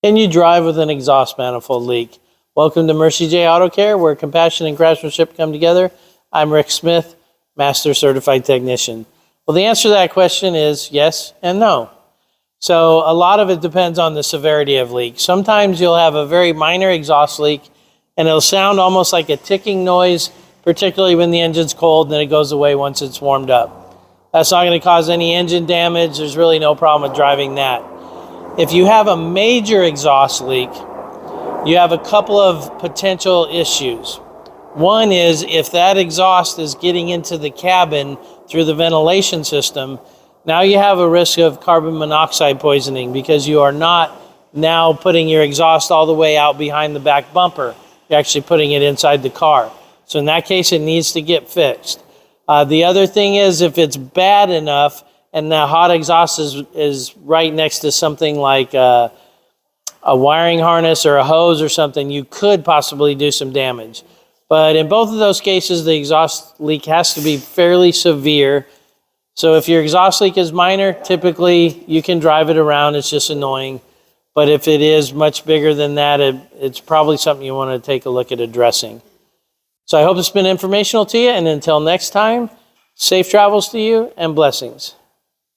Can you drive with an exhaust manifold leak? Welcome to Mercie J Auto Care, where compassion and craftsmanship come together. I'm Rick Smith, Master Certified Technician. Well, the answer to that question is yes and no. So a lot of it depends on the severity of leak. Sometimes you'll have a very minor exhaust leak and it'll sound almost like a ticking noise, particularly when the engine's cold, and then it goes away once it's warmed up. That's not going to cause any engine damage. There's really no problem with driving that. If you have a major exhaust leak, you have a couple of potential issues. One is if that exhaust is getting into the cabin through the ventilation system, now you have a risk of carbon monoxide poisoning because you are not now putting your exhaust all the way out behind the back bumper. You're actually putting it inside the car. So in that case, it needs to get fixed. The other thing is if it's bad enough and the hot exhaust is right next to something like a wiring harness or a hose or something, you could possibly do some damage. But in both of those cases, the exhaust leak has to be fairly severe. So if your exhaust leak is minor, typically you can drive it around, it's just annoying. But if it is much bigger than that, it's probably something you want to take a look at addressing. So I hope it's been informational to you, and until next time, safe travels to you and blessings.